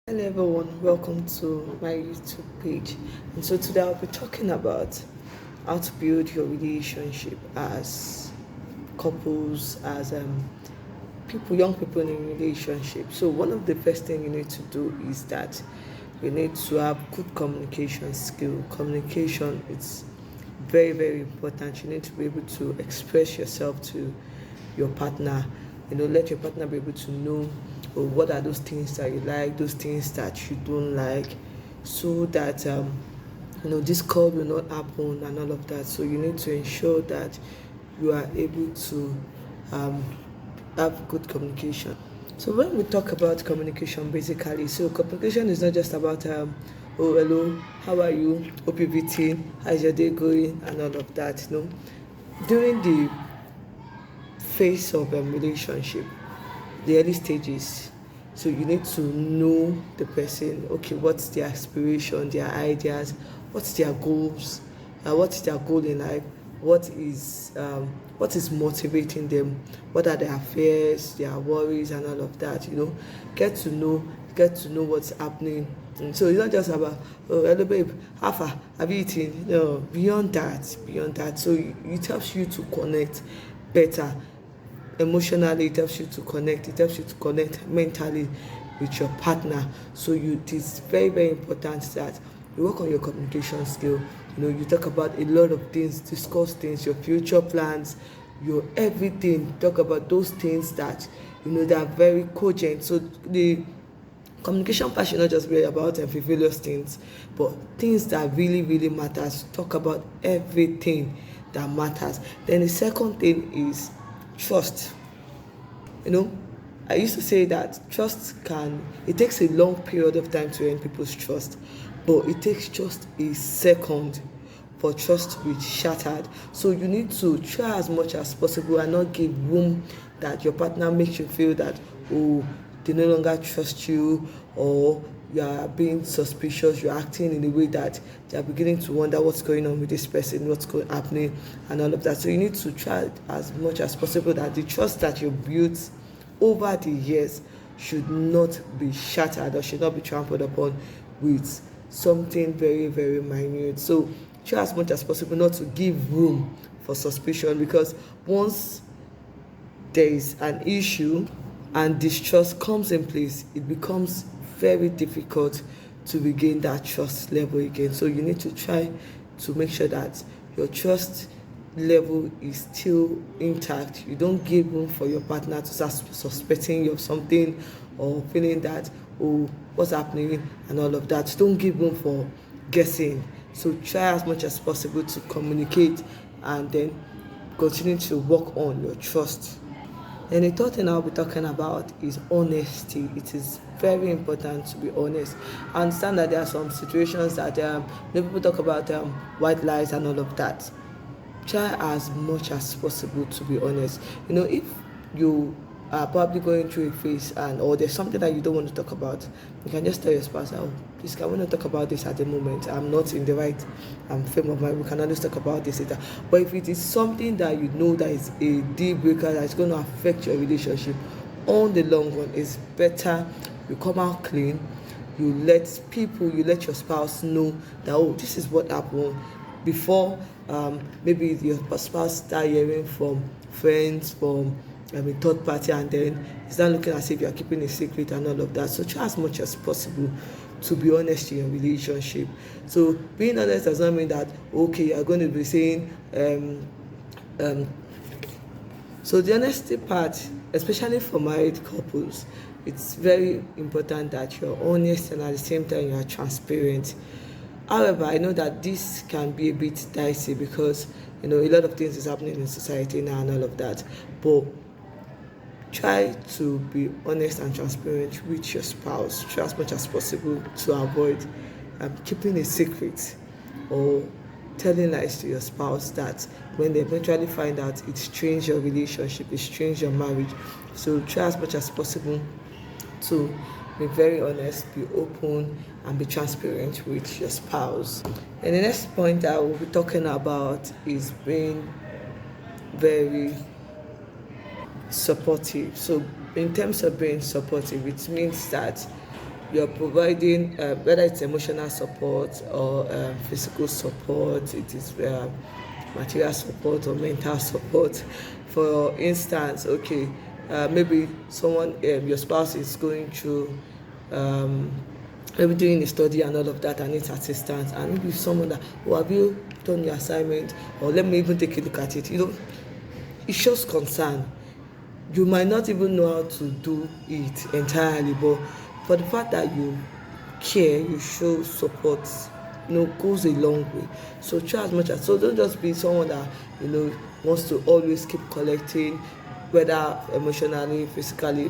Hello everyone, welcome to my YouTube page. And so today I'll be talking about how to build your relationship as couples, as people, young people in a relationship. So one of the first thing you need to do is that you need to have good communication skill. Communication is very important. You need to be able to express yourself to your partner. Let your partner be able to know what are those things that you like, those things that you don't like, so that discord will not happen and all of that. So you need to ensure that you are able to um, have good communication. So when we talk about communication, basically, so communication is not just about oh hello, how are you, hope you're eating, how's your day going, and all of that. During the phase of a relationship, the early stages, so you need to know the person. Okay, what's their aspiration, their ideas, what's their goals, what's their goal in life, what is motivating them, what are their fears, their worries, and all of that. Get to know what's happening. And so it's not just about, oh hello babe, how far have you eaten? No, beyond that. So it helps you to connect better emotionally. It helps you to connect. It helps you to connect mentally with your partner. So it is very important that you work on your communication skill. You talk about a lot of things, discuss things, your future plans, your everything. Talk about those things that that are very cogent. So the communication part should not just be about frivolous things, but things that really matters. Talk about everything that matters. Then the second thing is trust. I used to say that it takes a long period of time to earn people's trust, but it takes just a second for trust to be shattered. So you need to try as much as possible and not give room that your partner makes you feel that, oh, they no longer trust you, or you are being suspicious, you're acting in a way that they are beginning to wonder what's going on with this person, happening, and all of that. So you need to try as much as possible that the trust that you built over the years should not be shattered, or should not be trampled upon with something very minute. So try as much as possible not to give room for suspicion, because once there is an issue and distrust comes in place, it becomes very difficult to regain that trust level again. So you need to try to make sure that your trust level is still intact. You don't give room for your partner to start suspecting you of something, or feeling that, oh, what's happening, and all of that. Don't give room for guessing. So try as much as possible to communicate, and then continue to work on your trust. And the third thing I'll be talking about is honesty. It is very important to be honest. I understand that there are some situations that people talk about white lies and all of that. Try as much as possible to be honest. If you are probably going through a phase, or there's something that you don't want to talk about, you can just tell your spouse, oh, please, can we not talk about this at the moment? I'm not in the right frame of mind. We can always talk about this later. But if it is something that you know that is a deal breaker, that is going to affect your relationship on the long run, it's better you come out clean. You let your spouse know that, oh, this is what happened, before maybe your spouse start hearing from friends, from a third party, and then it's not looking as if you're keeping a secret and all of that. So try as much as possible to be honest in your relationship. So being honest does not mean that, okay, you're going to be saying so the honesty part, especially for married couples, it's very important that you're honest and at the same time you are transparent. However, I know that this can be a bit dicey, because a lot of things is happening in society now and all of that. But try to be honest and transparent with your spouse. Try as much as possible to avoid keeping a secret, or telling lies to your spouse that when they eventually find out, it strains your relationship, it strains your marriage. So try as much as possible to be very honest, be open, and be transparent with your spouse. And the next point I will be talking about is being very supportive. So in terms of being supportive, it means that you're providing, whether it's emotional support or physical support, it is material support or mental support. For instance, okay, maybe someone, your spouse is going through maybe doing a study and all of that and needs assistance, and maybe someone that, oh, have you done your assignment, or let me even take a look at it, it shows concern. You might not even know how to do it entirely, but for the fact that you care, you show support, goes a long way. So try as much as, so don't just be someone that wants to always keep collecting, whether emotionally, physically.